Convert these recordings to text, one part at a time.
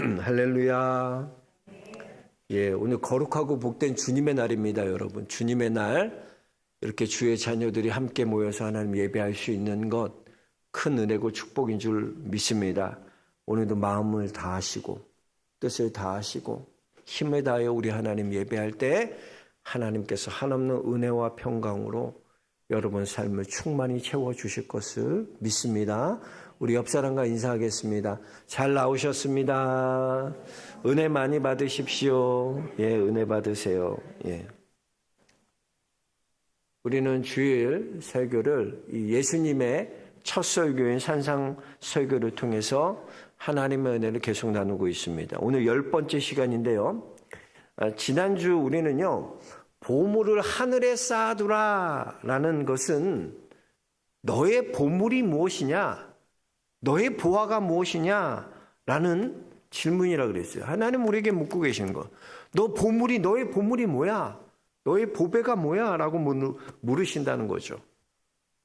할렐루야. 예, 오늘 거룩하고 복된 주님의 날입니다, 여러분. 주님의 날, 이렇게 주의 자녀들이 함께 모여서 하나님 예배할 수 있는 것, 큰 은혜고 축복인 줄 믿습니다. 오늘도 마음을 다하시고, 뜻을 다하시고, 힘을 다하여 우리 하나님 예배할 때 하나님께서 한없는 은혜와 평강으로 여러분 삶을 충만히 채워주실 것을 믿습니다. 우리 옆 사람과 인사하겠습니다. 잘 나오셨습니다. 은혜 많이 받으십시오. 예, 은혜 받으세요. 예. 우리는 주일 설교를 예수님의 첫 설교인 산상 설교를 통해서 하나님의 은혜를 계속 나누고 있습니다. 오늘 10번째 시간인데요. 지난주 우리는요, 보물을 하늘에 쌓아두라 라는 것은 너의 보물이 무엇이냐? 너의 보화가 무엇이냐? 라는 질문이라 그랬어요. 하나님 우리에게 묻고 계시는 거. 너의 보물이 뭐야? 너의 보배가 뭐야? 라고 물으신다는 거죠.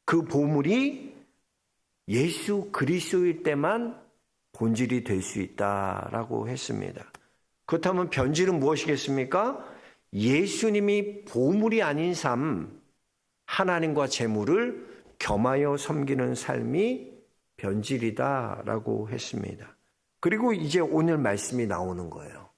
그 보물이 예수 그리스도일 때만 본질이 될 수 있다라고 했습니다. 그렇다면 변질은 무엇이겠습니까? 예수님이 보물이 아닌 삶, 하나님과 재물을 겸하여 섬기는 삶이 변질이다라고 했습니다. 그리고 이제 오늘 말씀이 나오는 거예요.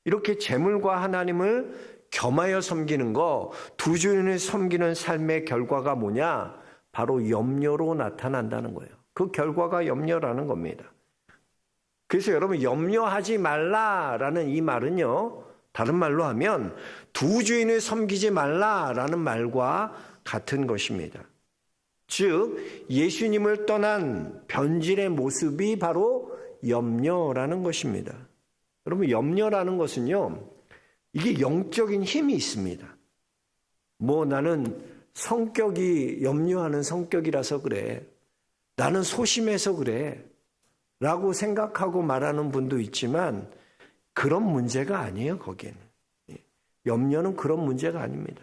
이렇게 재물과 하나님을 겸하여 섬기는 거, 두 주인을 섬기는 삶의 결과가 뭐냐? 바로 염려로 나타난다는 거예요. 그 결과가 염려라는 겁니다. 그래서 여러분, 염려하지 말라라는 이 말은요, 다른 말로 하면 두 주인을 섬기지 말라라는 말과 같은 것입니다. 즉 예수님을 떠난 변질의 모습이 바로 염려라는 것입니다. 여러분, 염려라는 것은요, 이게 영적인 힘이 있습니다. 나는 성격이 염려하는 성격이라서 그래, 나는 소심해서 그래 라고 생각하고 말하는 분도 있지만 그런 문제가 아니에요. 거기에는 염려는 그런 문제가 아닙니다.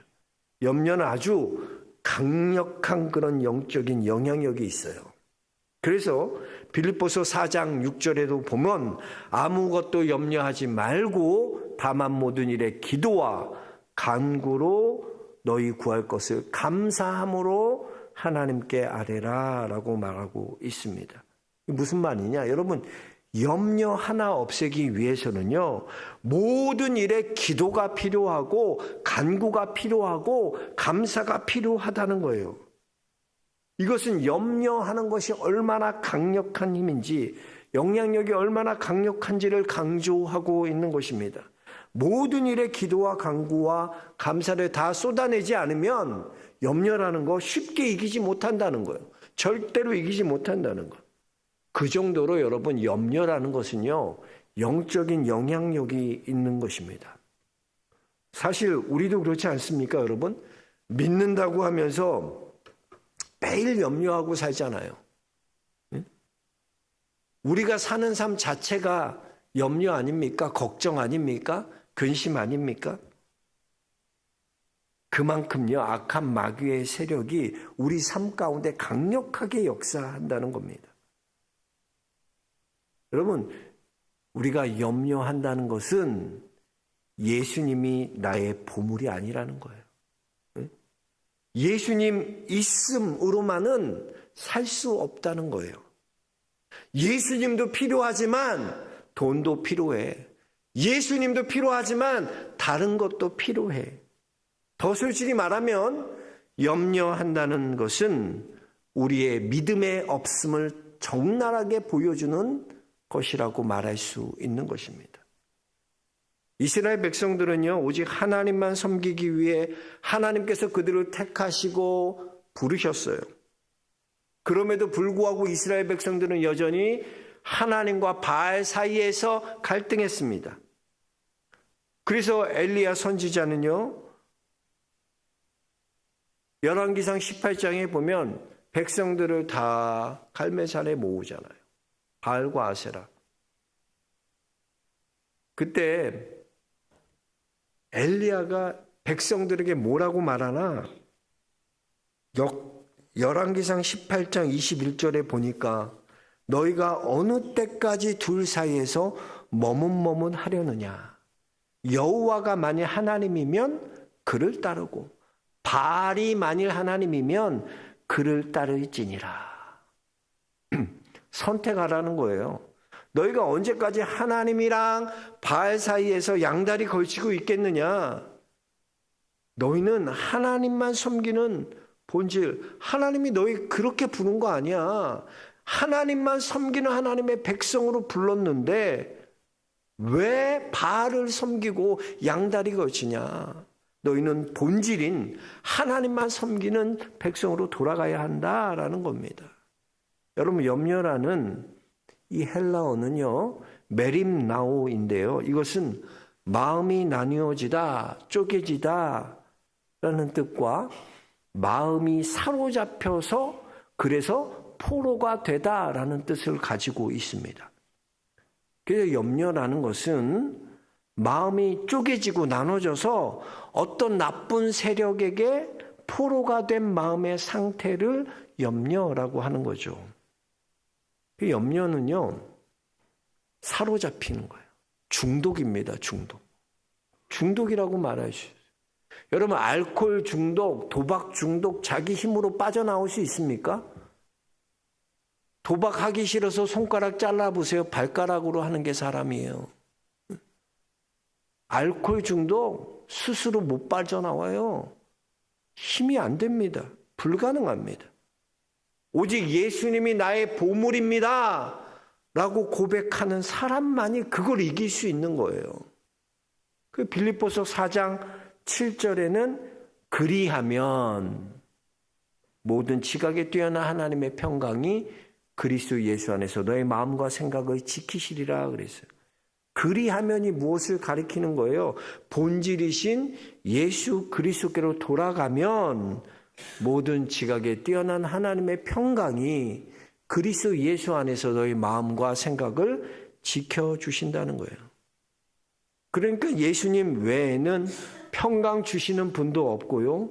염려는 아주 강력한 그런 영적인 영향력이 있어요. 그래서 빌립보서 4장 6절에도 보면 아무것도 염려하지 말고 다만 모든 일에 기도와 간구로 너희 구할 것을 감사함으로 하나님께 아뢰라 라고 말하고 있습니다. 무슨 말이냐? 여러분, 염려 하나 없애기 위해서는요, 모든 일에 기도가 필요하고 간구가 필요하고 감사가 필요하다는 거예요. 이것은 염려하는 것이 얼마나 강력한 힘인지, 영향력이 얼마나 강력한지를 강조하고 있는 것입니다. 모든 일에 기도와 간구와 감사를 다 쏟아내지 않으면 염려라는 거 쉽게 이기지 못한다는 거예요. 절대로 이기지 못한다는 거. 그 정도로 여러분, 염려라는 것은요, 영적인 영향력이 있는 것입니다. 사실 우리도 그렇지 않습니까, 여러분? 믿는다고 하면서 매일 염려하고 살잖아요. 우리가 사는 삶 자체가 염려 아닙니까? 걱정 아닙니까? 근심 아닙니까? 그만큼요, 악한 마귀의 세력이 우리 삶 가운데 강력하게 역사한다는 겁니다. 여러분, 우리가 염려한다는 것은 예수님이 나의 보물이 아니라는 거예요. 예수님 있음으로만은 살 수 없다는 거예요. 예수님도 필요하지만 돈도 필요해. 예수님도 필요하지만 다른 것도 필요해. 더 솔직히 말하면 염려한다는 것은 우리의 믿음의 없음을 적나라하게 보여주는 것이라고 말할 수 있는 것입니다. 이스라엘 백성들은요, 오직 하나님만 섬기기 위해 하나님께서 그들을 택하시고 부르셨어요. 그럼에도 불구하고 이스라엘 백성들은 여전히 하나님과 바알 사이에서 갈등했습니다. 그래서 엘리야 선지자는요, 열왕기상 18장에 보면 백성들을 다 갈멜산에 모으잖아요. 바알과 아세라. 그때 엘리야가 백성들에게 뭐라고 말하나? 열왕기상 18장 21절에 보니까 너희가 어느 때까지 둘 사이에서 머뭇머뭇하려느냐. 여호와가 만일 하나님이면 그를 따르고 바알이 만일 하나님이면 그를 따를지니라. 선택하라는 거예요. 너희가 언제까지 하나님이랑 바알 사이에서 양다리 걸치고 있겠느냐. 너희는 하나님만 섬기는 본질, 하나님이 너희 그렇게 부른 거 아니야. 하나님만 섬기는 하나님의 백성으로 불렀는데 왜 바알을 섬기고 양다리 걸치냐. 너희는 본질인 하나님만 섬기는 백성으로 돌아가야 한다라는 겁니다. 여러분, 염려라는 이 헬라어는요, 메림나오인데요. 이것은 마음이 나뉘어지다, 쪼개지다 라는 뜻과 마음이 사로잡혀서 그래서 포로가 되다라는 뜻을 가지고 있습니다. 그래서 염려라는 것은 마음이 쪼개지고 나눠져서 어떤 나쁜 세력에게 포로가 된 마음의 상태를 염려라고 하는 거죠. 그 염려는요, 사로잡히는 거예요. 중독입니다, 중독. 중독이라고 말할 수 있어요. 여러분, 알코올 중독, 도박 중독, 자기 힘으로 빠져나올 수 있습니까? 도박하기 싫어서 손가락 잘라보세요. 발가락으로 하는 게 사람이에요. 알코올 중독 스스로 못 빠져나와요. 힘이 안 됩니다. 불가능합니다. 오직 예수님이 나의 보물입니다 라고 고백하는 사람만이 그걸 이길 수 있는 거예요. 그 빌립보서 4장 7절에는 그리하면 모든 지각에 뛰어난 하나님의 평강이 그리스도 예수 안에서 너의 마음과 생각을 지키시리라 그랬어요. 그리하면이 무엇을 가리키는 거예요? 본질이신 예수 그리스도께로 돌아가면 모든 지각에 뛰어난 하나님의 평강이 그리스도 예수 안에서 너희 마음과 생각을 지켜주신다는 거예요. 그러니까 예수님 외에는 평강 주시는 분도 없고요.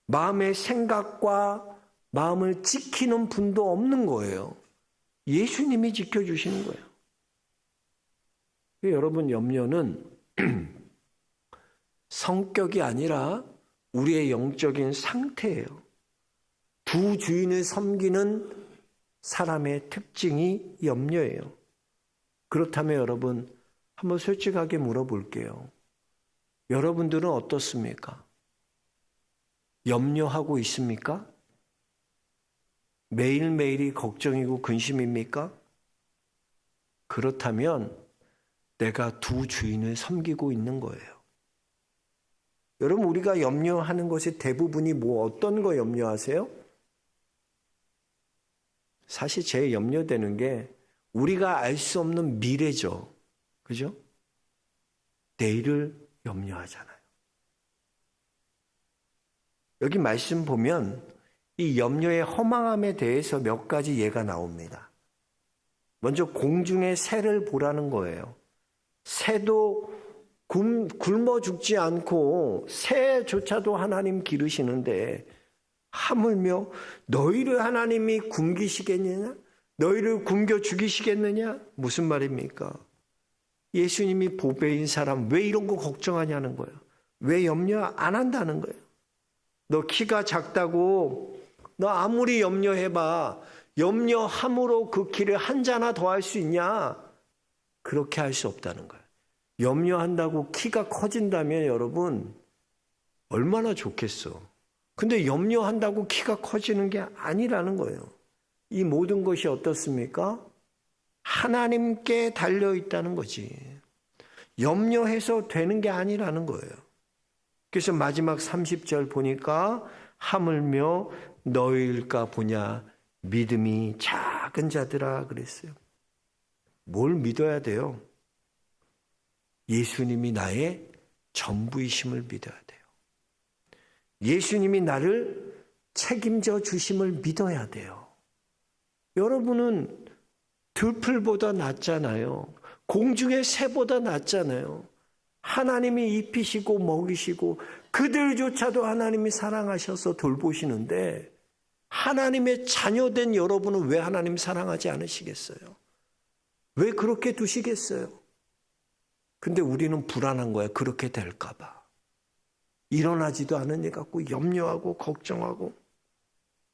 마음의 생각과 마음을 지키는 분도 없는 거예요. 예수님이 지켜주시는 거예요. 여러분, 염려는 성격이 아니라 우리의 영적인 상태예요. 두 주인을 섬기는 사람의 특징이 염려예요. 그렇다면 여러분, 한번 솔직하게 물어볼게요. 여러분들은 어떻습니까? 염려하고 있습니까? 매일매일이 걱정이고 근심입니까? 그렇다면 내가 두 주인을 섬기고 있는 거예요. 여러분, 우리가 염려하는 것이 대부분이 어떤 거 염려하세요? 사실 제일 염려되는 게 우리가 알 수 없는 미래죠. 그죠? 내일을 염려하잖아요. 여기 말씀 보면 이 염려의 허망함에 대해서 몇 가지 예가 나옵니다. 먼저 공중의 새를 보라는 거예요. 새도 굶어 죽지 않고 새조차도 하나님 기르시는데 하물며 너희를 하나님이 굶기시겠느냐? 너희를 굶겨 죽이시겠느냐? 무슨 말입니까? 예수님이 보배인 사람 왜 이런 거 걱정하냐는 거예요. 왜 염려 안 한다는 거예요. 너 키가 작다고 너 아무리 염려해봐. 염려함으로 그 키를 한 자나 더 할 수 있냐? 그렇게 할 수 없다는 거예요. 염려한다고 키가 커진다면 여러분 얼마나 좋겠어. 근데 염려한다고 키가 커지는 게 아니라는 거예요. 이 모든 것이 어떻습니까? 하나님께 달려있다는 거지. 염려해서 되는 게 아니라는 거예요. 그래서 마지막 30절 보니까 하물며 너희일까 보냐 믿음이 작은 자들아 그랬어요. 뭘 믿어야 돼요? 예수님이 나의 전부이심을 믿어야 돼요. 예수님이 나를 책임져 주심을 믿어야 돼요. 여러분은 들풀보다 낫잖아요. 공중의 새보다 낫잖아요. 하나님이 입히시고 먹이시고 그들조차도 하나님이 사랑하셔서 돌보시는데 하나님의 자녀된 여러분은 왜 하나님 사랑하지 않으시겠어요? 왜 그렇게 두시겠어요? 근데 우리는 불안한 거야. 그렇게 될까 봐. 일어나지도 않은 일 갖고 염려하고 걱정하고.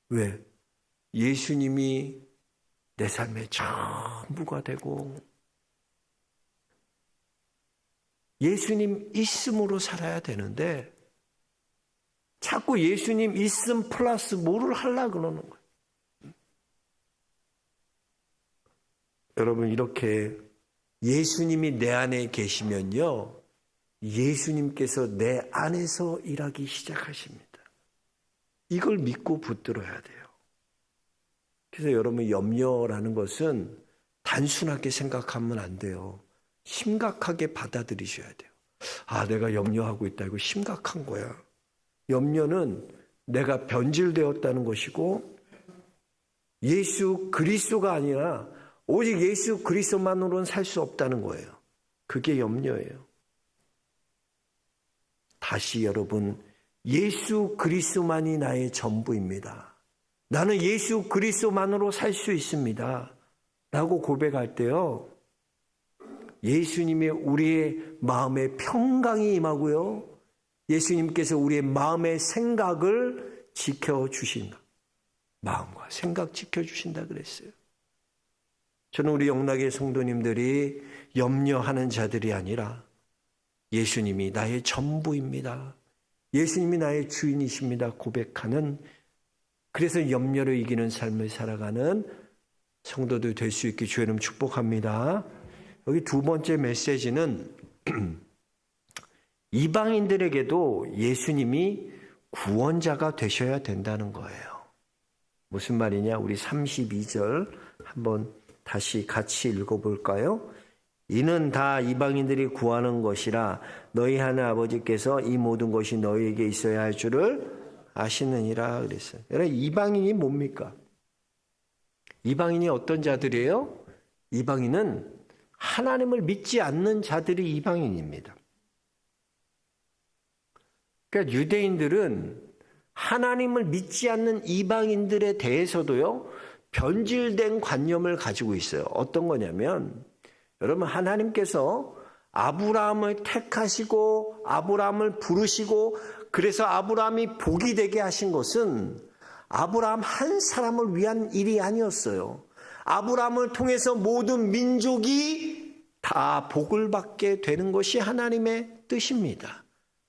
왜? 예수님이 내 삶의 전부가 되고 예수님 있음으로 살아야 되는데 자꾸 예수님 있음 플러스 뭐를 하려고 그러는 거예요. 여러분, 이렇게 예수님이 내 안에 계시면요, 예수님께서 내 안에서 일하기 시작하십니다. 이걸 믿고 붙들어야 돼요. 그래서 여러분, 염려라는 것은 단순하게 생각하면 안 돼요. 심각하게 받아들이셔야 돼요. 아, 내가 염려하고 있다. 이거 심각한 거야. 염려는 내가 변질되었다는 것이고 예수 그리스도가 아니라 오직 예수 그리스도만으로는 살 수 없다는 거예요. 그게 염려예요. 다시 여러분, 예수 그리스도만이 나의 전부입니다. 나는 예수 그리스도만으로 살 수 있습니다. 라고 고백할 때요, 예수님의 우리의 마음에 평강이 임하고요, 예수님께서 우리의 마음의 생각을 지켜주신다. 마음과 생각 지켜주신다 그랬어요. 저는 우리 영락의 성도님들이 염려하는 자들이 아니라 예수님이 나의 전부입니다. 예수님이 나의 주인이십니다. 고백하는, 그래서 염려를 이기는 삶을 살아가는 성도들 될 수 있게 주의 이름 축복합니다. 여기 두 번째 메시지는 이방인들에게도 예수님이 구원자가 되셔야 된다는 거예요. 무슨 말이냐? 우리 32절 한번 다시 같이 읽어볼까요? 이는 다 이방인들이 구하는 것이라 너희 하늘 아버지께서 이 모든 것이 너희에게 있어야 할 줄을 아시느니라 그랬어요. 여러분, 이방인이 뭡니까? 이방인이 어떤 자들이에요? 이방인은 하나님을 믿지 않는 자들이 이방인입니다. 그러니까 유대인들은 하나님을 믿지 않는 이방인들에 대해서도요, 변질된 관념을 가지고 있어요. 어떤 거냐면, 여러분, 하나님께서 아브라함을 택하시고 아브라함을 부르시고 그래서 아브라함이 복이 되게 하신 것은 아브라함 한 사람을 위한 일이 아니었어요. 아브라함을 통해서 모든 민족이 다 복을 받게 되는 것이 하나님의 뜻입니다.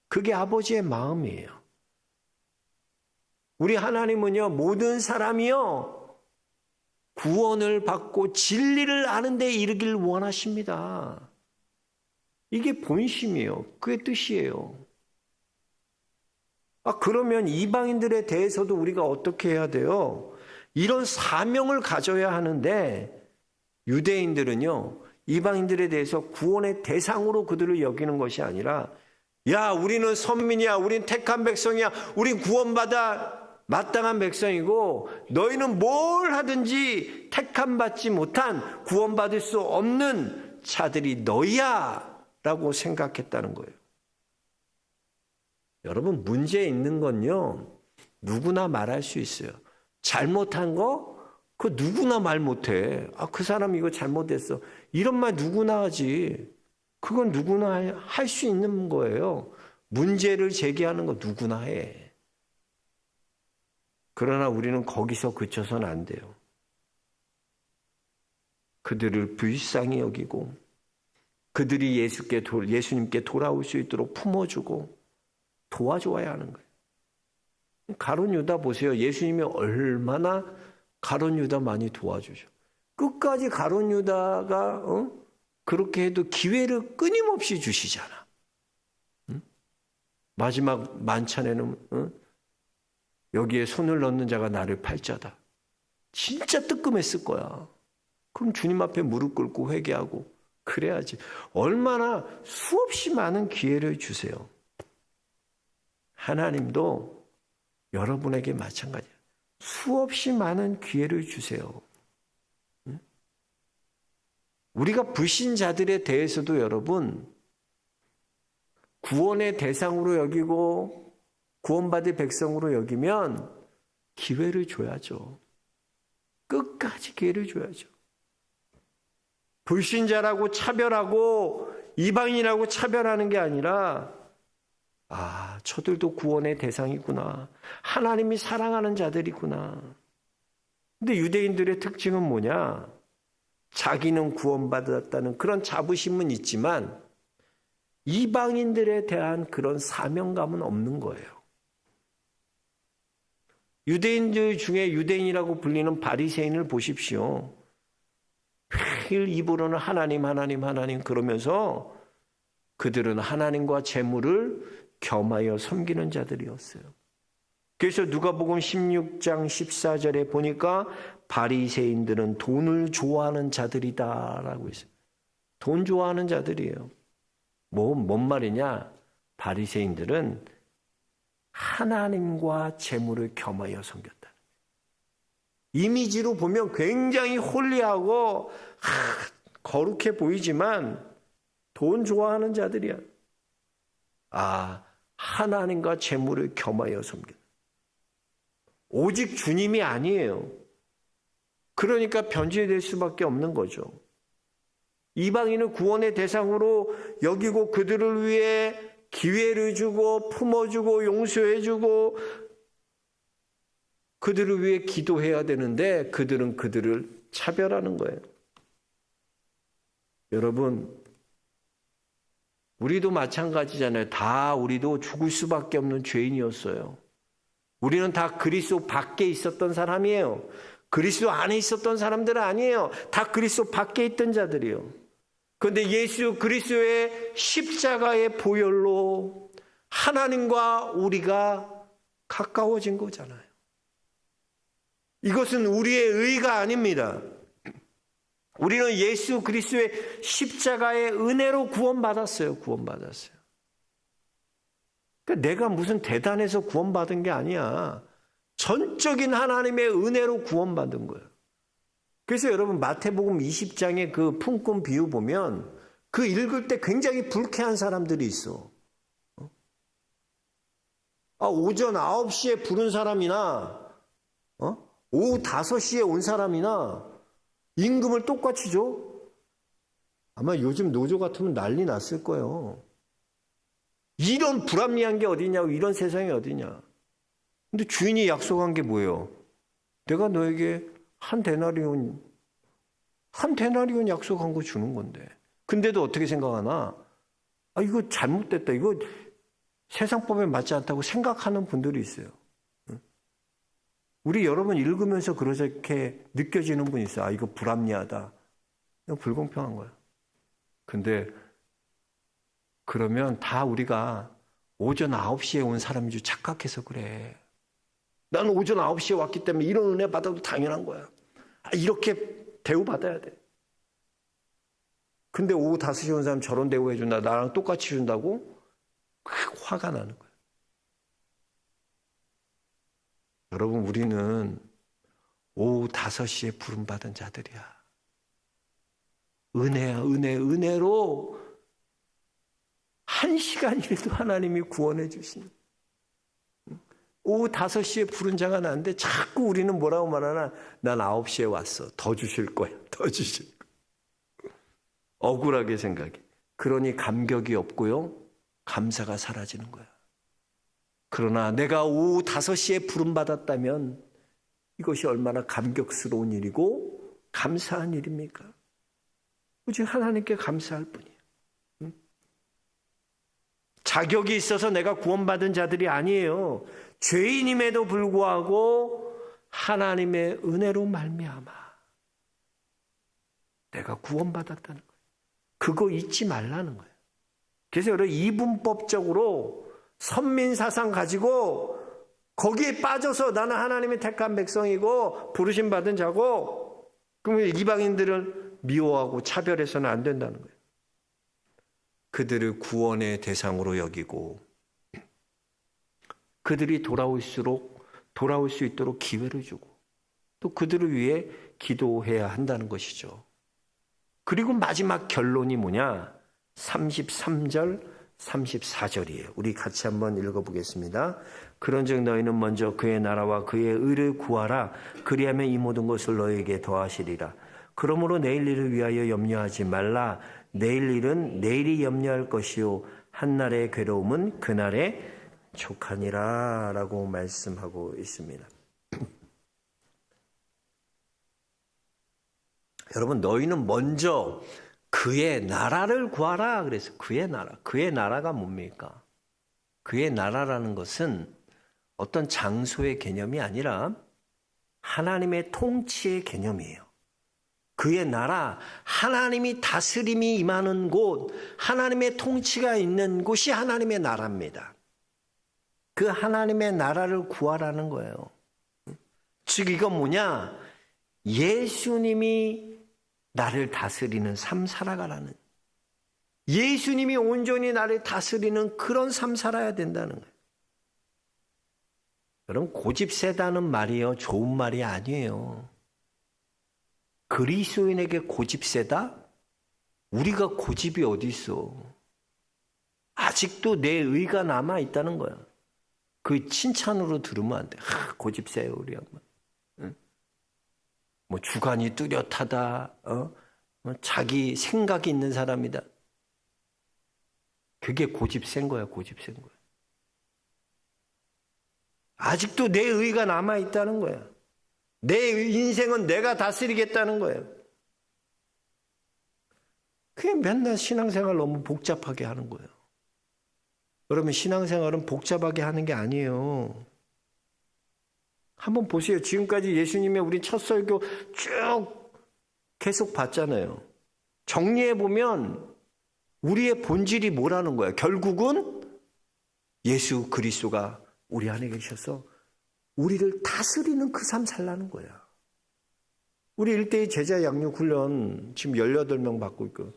그게 아버지의 마음이에요. 우리 하나님은요, 모든 사람이요, 구원을 받고 진리를 아는 데 이르기를 원하십니다. 이게 본심이에요. 그게 뜻이에요. 그러면 이방인들에 대해서도 우리가 어떻게 해야 돼요? 이런 사명을 가져야 하는데, 유대인들은요, 이방인들에 대해서 구원의 대상으로 그들을 여기는 것이 아니라, 야, 우리는 선민이야, 우린 택한 백성이야, 우린 구원받아 마땅한 백성이고 너희는 뭘 하든지 택함받지 못한 구원받을 수 없는 자들이 너희야 라고 생각했다는 거예요. 여러분, 문제 있는 건요, 누구나 말할 수 있어요. 잘못한 거? 그거 누구나 말 못해. 그 사람 이거 잘못했어. 이런 말 누구나 하지. 그건 누구나 할 수 있는 거예요. 문제를 제기하는 거 누구나 해. 그러나 우리는 거기서 그쳐서는 안 돼요. 그들을 불쌍히 여기고 그들이 예수님께 돌아올 수 있도록 품어주고 도와줘야 하는 거예요. 가룟 유다 보세요. 예수님이 얼마나 가룟 유다 많이 도와주죠. 끝까지 가룟 유다가 그렇게 해도 기회를 끊임없이 주시잖아. 마지막 만찬에는 여기에 손을 넣는 자가 나를 팔자다. 진짜 뜨끔했을 거야. 그럼 주님 앞에 무릎 꿇고 회개하고 그래야지. 얼마나 수없이 많은 기회를 주세요. 하나님도 여러분에게 마찬가지예요. 수없이 많은 기회를 주세요. 우리가 불신자들에 대해서도 여러분, 구원의 대상으로 여기고 구원받을 백성으로 여기면 기회를 줘야죠. 끝까지 기회를 줘야죠. 불신자라고 차별하고 이방인이라고 차별하는 게 아니라 저들도 구원의 대상이구나. 하나님이 사랑하는 자들이구나. 근데 유대인들의 특징은 뭐냐? 자기는 구원받았다는 그런 자부심은 있지만 이방인들에 대한 그런 사명감은 없는 거예요. 유대인들 중에 유대인이라고 불리는 바리새인을 보십시오. 매일 입으로는 하나님 그러면서 그들은 하나님과 재물을 겸하여 섬기는 자들이었어요. 그래서 누가복음 16장 14절에 보니까 바리새인들은 돈을 좋아하는 자들이다라고 있어요. 돈 좋아하는 자들이에요. 뭔 말이냐? 바리새인들은 하나님과 재물을 겸하여 섬겼다. 이미지로 보면 굉장히 홀리하고 거룩해 보이지만 돈 좋아하는 자들이야. 하나님과 재물을 겸하여 섬긴다. 오직 주님이 아니에요. 그러니까 변질될 수밖에 없는 거죠. 이방인을 구원의 대상으로 여기고 그들을 위해 기회를 주고 품어주고 용서해주고 그들을 위해 기도해야 되는데 그들은 그들을 차별하는 거예요. 여러분, 우리도 마찬가지잖아요. 다 우리도 죽을 수밖에 없는 죄인이었어요. 우리는 다 그리스도 밖에 있었던 사람이에요. 그리스도 안에 있었던 사람들은 아니에요. 다 그리스도 밖에 있던 자들이에요. 그런데 예수 그리스도의 십자가의 보혈로 하나님과 우리가 가까워진 거잖아요. 이것은 우리의 의가 아닙니다. 우리는 예수 그리스도의 십자가의 은혜로 구원받았어요. 구원받았어요. 그러니까 내가 무슨 대단해서 구원받은 게 아니야. 전적인 하나님의 은혜로 구원받은 거예요. 그래서 여러분 마태복음 20장의 그 품꾼 비유 보면 그 읽을 때 굉장히 불쾌한 사람들이 있어. 오전 9시에 부른 사람이나 오후 5시에 온 사람이나 임금을 똑같이 줘? 아마 요즘 노조 같으면 난리 났을 거예요. 이런 불합리한 게 어디냐고, 이런 세상이 어디냐. 근데 주인이 약속한 게 뭐예요? 내가 너에게 한 데나리온 약속한 거 주는 건데. 근데도 어떻게 생각하나? 이거 잘못됐다. 이거 세상법에 맞지 않다고 생각하는 분들이 있어요. 우리 여러분 읽으면서 그렇게 느껴지는 분이 있어요. 이거 불합리하다. 이거 불공평한 거야. 근데 그러면 다 우리가 오전 9시에 온 사람인 줄 착각해서 그래. 나는 오전 9시에 왔기 때문에 이런 은혜 받아도 당연한 거야. 이렇게 대우받아야 돼. 근데 오후 5시에 온 사람 저런 대우해 준다. 나랑 똑같이 준다고? 화가 나는 거야. 여러분, 우리는 오후 5시에 부름받은 자들이야. 은혜야, 은혜로 1시간이라도 하나님이 구원해 주신. 오후 5시에 부른 자가 나는데 자꾸 우리는 뭐라고 말하나? 난 9시에 왔어. 더 주실 거야. 더 주실 거야. 억울하게 생각해. 그러니 감격이 없고요. 감사가 사라지는 거야. 그러나 내가 오후 5시에 부름받았다면 이것이 얼마나 감격스러운 일이고 감사한 일입니까? 오직 하나님께 감사할 뿐이에요. 자격이 있어서 내가 구원받은 자들이 아니에요. 죄인임에도 불구하고 하나님의 은혜로 말미암아 내가 구원받았다는 거예요. 그거 잊지 말라는 거예요. 그래서 여러분 이분법적으로 선민사상 가지고 거기에 빠져서 나는 하나님의 택한 백성이고 부르심 받은 자고 그러면 이방인들을 미워하고 차별해서는 안 된다는 거예요. 그들을 구원의 대상으로 여기고 그들이 돌아올 수 있도록 기회를 주고 또 그들을 위해 기도해야 한다는 것이죠. 그리고 마지막 결론이 뭐냐? 33절, 34절이에요. 우리 같이 한번 읽어보겠습니다. 그런즉 너희는 먼저 그의 나라와 그의 의를 구하라. 그리하면 이 모든 것을 너희에게 더하시리라. 그러므로 내일 일을 위하여 염려하지 말라. 내일 일은 내일이 염려할 것이요 한날의 괴로움은 그날에 족하니라 라고 말씀하고 있습니다. 여러분, 너희는 먼저 그의 나라를 구하라 그래서 그의 나라. 그의 나라가 뭡니까? 그의 나라라는 것은 어떤 장소의 개념이 아니라 하나님의 통치의 개념이에요. 그의 나라, 하나님이 다스림이 임하는 곳, 하나님의 통치가 있는 곳이 하나님의 나라입니다. 그 하나님의 나라를 구하라는 거예요. 즉 이건 뭐냐? 예수님이 나를 다스리는 삶 살아가라는, 예수님이 온전히 나를 다스리는 그런 삶 살아야 된다는 거예요. 여러분, 고집 세다는 말이요, 좋은 말이 아니에요. 그리스도인에게 고집 세다? 우리가 고집이 어디 있어? 아직도 내 의가 남아 있다는 거야. 그 칭찬으로 들으면 안 돼. 고집 세요 우리 양반. 응? 뭐 주관이 뚜렷하다. 자기 생각이 있는 사람이다. 그게 고집 센 거야. 고집 센 거야. 아직도 내 의가 남아 있다는 거야. 내 인생은 내가 다스리겠다는 거예요. 그게 맨날 신앙생활 너무 복잡하게 하는 거예요. 그러면 신앙생활은 복잡하게 하는 게 아니에요. 한번 보세요. 지금까지 예수님의 우리 첫 설교 쭉 계속 봤잖아요. 정리해보면 우리의 본질이 뭐라는 거야? 결국은 예수 그리스도가 우리 안에 계셔서 우리를 다스리는 그 삶 살라는 거야. 우리 1대2 제자 양육 훈련 지금 18명 받고 있고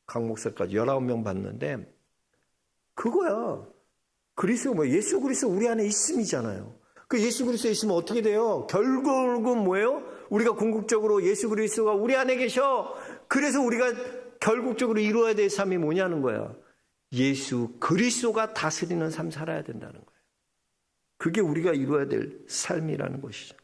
강 목사까지 19명 받는데 그거야. 그리스도 뭐 예수 그리스도 우리 안에 있음이잖아요. 그 예수 그리스도에 있으면 어떻게 돼요? 결국은 뭐예요? 우리가 궁극적으로 예수 그리스도가 우리 안에 계셔. 그래서 우리가 결국적으로 이루어야 될 삶이 뭐냐는 거야. 예수 그리스도가 다스리는 삶 살아야 된다는 거예요. 그게 우리가 이루어야 될 삶이라는 것이죠.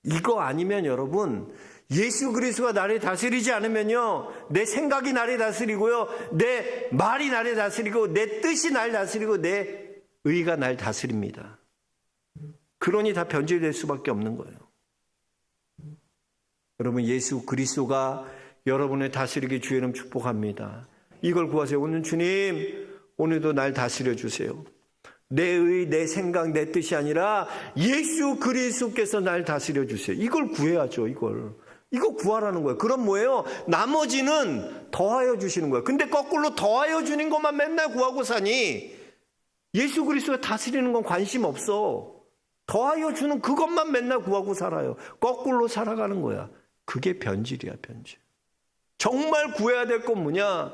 이거 아니면 여러분, 예수 그리스도가 나를 다스리지 않으면요, 내 생각이 나를 다스리고요, 내 말이 나를 다스리고, 내 뜻이 나를 다스리고, 내 의가 나를 다스립니다. 그러니 다 변질될 수밖에 없는 거예요. 여러분, 예수 그리스도가 여러분을 다스리게 주의 이름 축복합니다. 이걸 구하세요. 오늘 주님, 오늘도 날 다스려 주세요. 내 의, 내 생각, 내 뜻이 아니라 예수 그리스도께서 날 다스려 주세요. 이걸 구해야죠. 이거 구하라는 거예요. 그럼 뭐예요? 나머지는 더하여 주시는 거예요. 근데 거꾸로 더하여 주는 것만 맨날 구하고 사니 예수 그리스도가 다스리는 건 관심 없어. 더하여 주는 그것만 맨날 구하고 살아요. 거꾸로 살아가는 거야. 그게 변질이야, 변질. 정말 구해야 될 건 뭐냐?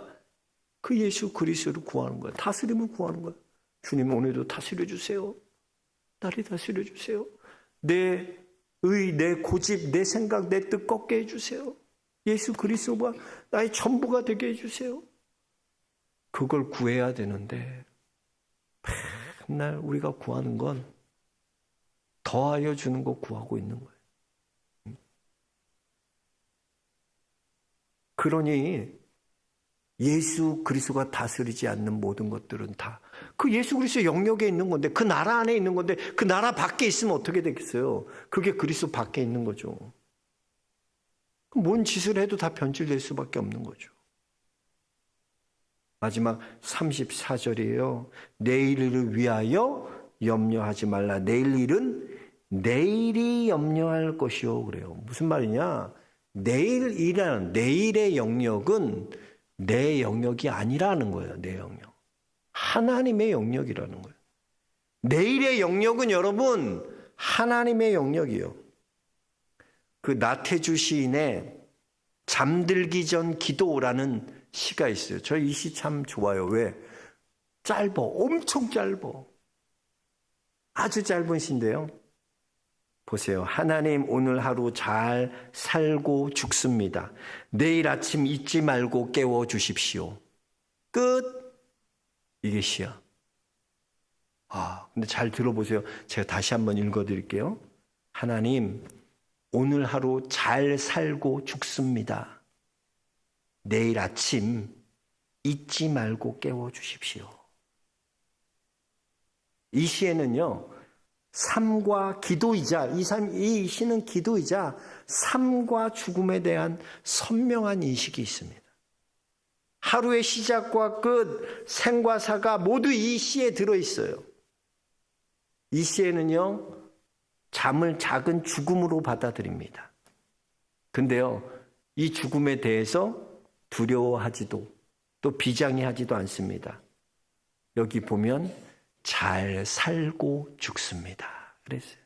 그 예수 그리스도를 구하는 거야. 다스림을 구하는 거야. 주님, 오늘도 다스려 주세요. 나를 다스려 주세요. 내 의, 내 고집, 내 생각, 내 뜻 꺾게 해주세요. 예수 그리스도가 나의 전부가 되게 해주세요. 그걸 구해야 되는데 맨날 우리가 구하는 건 더하여 주는 거 구하고 있는 거예요. 그러니 예수 그리스도가 다스리지 않는 모든 것들은 다 그 예수 그리스도 영역에 있는 건데, 그 나라 안에 있는 건데, 그 나라 밖에 있으면 어떻게 되겠어요? 그게 그리스도 밖에 있는 거죠. 뭔 짓을 해도 다 변질될 수밖에 없는 거죠. 마지막 34절이에요. 내일을 위하여 염려하지 말라. 내일 일은 내일이 염려할 것이요. 그래요. 무슨 말이냐? 내일이라는, 내일의 영역은 내 영역이 아니라는 거예요. 내 영역. 하나님의 영역이라는 거예요. 내일의 영역은 여러분 하나님의 영역이에요. 그 나태주 시인의 잠들기 전 기도라는 시가 있어요. 저 이 시 참 좋아요. 왜? 짧아. 엄청 짧아. 아주 짧은 시인데요. 보세요. 하나님, 오늘 하루 잘 살고 죽습니다. 내일 아침 잊지 말고 깨워 주십시오. 끝. 이게 시야. 근데 잘 들어보세요. 제가 다시 한번 읽어드릴게요. 하나님, 오늘 하루 잘 살고 죽습니다. 내일 아침 잊지 말고 깨워주십시오. 이 시에는요, 삶과 기도이자, 이 시는 기도이자 삶과 죽음에 대한 선명한 인식이 있습니다. 하루의 시작과 끝, 생과 사가 모두 이 시에 들어있어요. 이 시에는요, 잠을 작은 죽음으로 받아들입니다. 근데요, 이 죽음에 대해서 두려워하지도 또 비장해하지도 않습니다. 여기 보면 잘 살고 죽습니다. 그랬어요.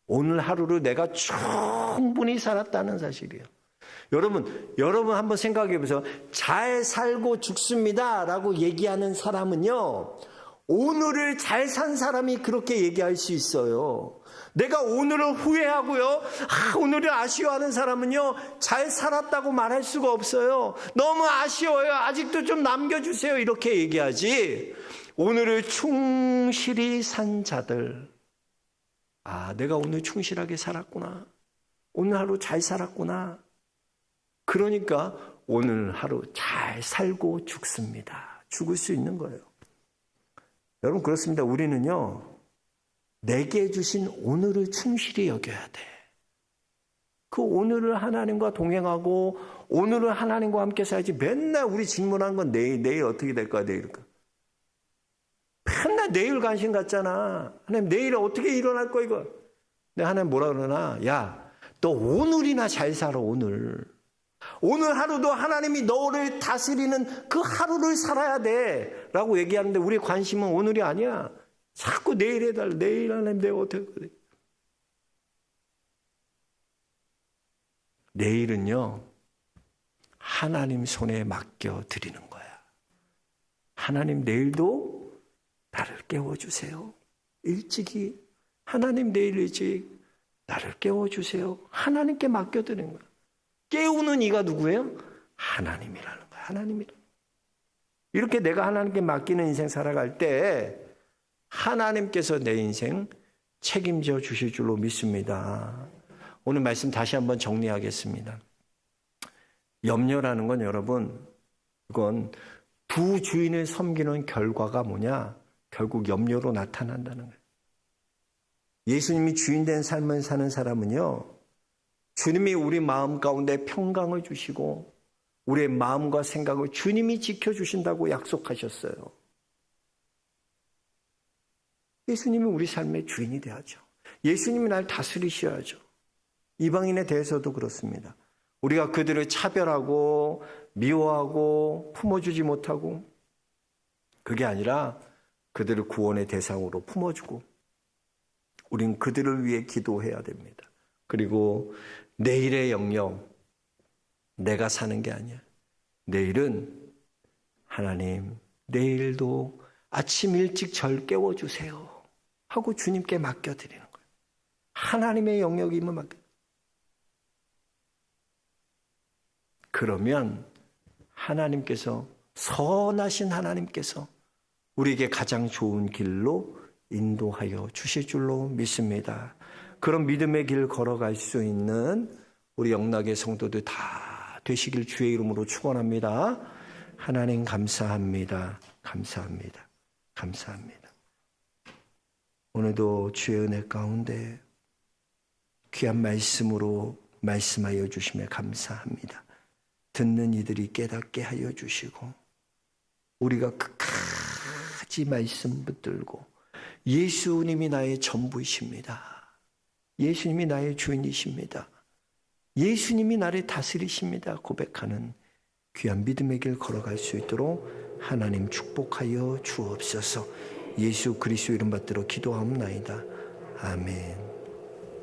오늘 하루를 내가 충분히 살았다는 사실이에요. 여러분 한번 생각해 보세요. 잘 살고 죽습니다 라고 얘기하는 사람은요, 오늘을 잘 산 사람이 그렇게 얘기할 수 있어요. 내가 오늘을 후회하고요, 오늘을 아쉬워하는 사람은요, 잘 살았다고 말할 수가 없어요. 너무 아쉬워요. 아직도 좀 남겨주세요. 이렇게 얘기하지. 오늘을 충실히 산 자들, 내가 오늘 충실하게 살았구나. 오늘 하루 잘 살았구나. 그러니까 오늘 하루 잘 살고 죽습니다. 죽을 수 있는 거예요. 여러분, 그렇습니다. 우리는요, 내게 주신 오늘을 충실히 여겨야 돼. 그 오늘을 하나님과 동행하고 오늘을 하나님과 함께 살지. 맨날 우리 질문하는 건 내일 어떻게 될 거야, 내일까? 맨날 내일 관심 갖잖아. 하나님, 내일 어떻게 일어날 거야, 이거? 근데 하나님 뭐라 그러나? 야, 너 오늘이나 잘 살아, 오늘. 오늘 하루도 하나님이 너를 다스리는 그 하루를 살아야 돼 라고 얘기하는데, 우리의 관심은 오늘이 아니야. 자꾸 내일 해달라. 내일 하나님 내가 어떻게 할 거야. 내일은요, 하나님 손에 맡겨드리는 거야. 하나님, 내일도 나를 깨워주세요. 일찍이. 하나님, 내일 일찍 나를 깨워주세요. 하나님께 맡겨드리는 거야. 깨우는 이가 누구예요? 하나님이라는 거야. 하나님이라는 거야. 이렇게 내가 하나님께 맡기는 인생 살아갈 때 하나님께서 내 인생 책임져 주실 줄로 믿습니다. 오늘 말씀 다시 한번 정리하겠습니다. 염려라는 건 여러분, 이건 두 주인을 섬기는 결과가 뭐냐? 결국 염려로 나타난다는 거예요. 예수님이 주인된 삶을 사는 사람은요, 주님이 우리 마음 가운데 평강을 주시고 우리의 마음과 생각을 주님이 지켜주신다고 약속하셨어요. 예수님이 우리 삶의 주인이 되어야죠. 예수님이 날 다스리셔야죠. 이방인에 대해서도 그렇습니다. 우리가 그들을 차별하고 미워하고 품어주지 못하고, 그게 아니라 그들을 구원의 대상으로 품어주고 우린 그들을 위해 기도해야 됩니다. 그리고 내일의 영역, 내가 사는 게 아니야. 내일은 하나님, 내일도 아침 일찍 절 깨워주세요 하고 주님께 맡겨드리는 거예요. 하나님의 영역임을 맡겨. 그러면 하나님께서, 선하신 하나님께서 우리에게 가장 좋은 길로 인도하여 주실 줄로 믿습니다. 그런 믿음의 길 걸어갈 수 있는 우리 영락의 성도들 다 되시길 주의 이름으로 축원합니다. 하나님 감사합니다. 감사합니다. 감사합니다. 오늘도 주의 은혜 가운데 귀한 말씀으로 말씀하여 주시며 감사합니다. 듣는 이들이 깨닫게 하여 주시고 우리가 끝까지 말씀 붙들고 예수님이 나의 전부이십니다. 예수님이 나의 주인이십니다. 예수님이 나를 다스리십니다. 고백하는 귀한 믿음의 길 걸어갈 수 있도록 하나님 축복하여 주옵소서. 예수 그리스도 이름 받들어 기도하옵나이다. 아멘.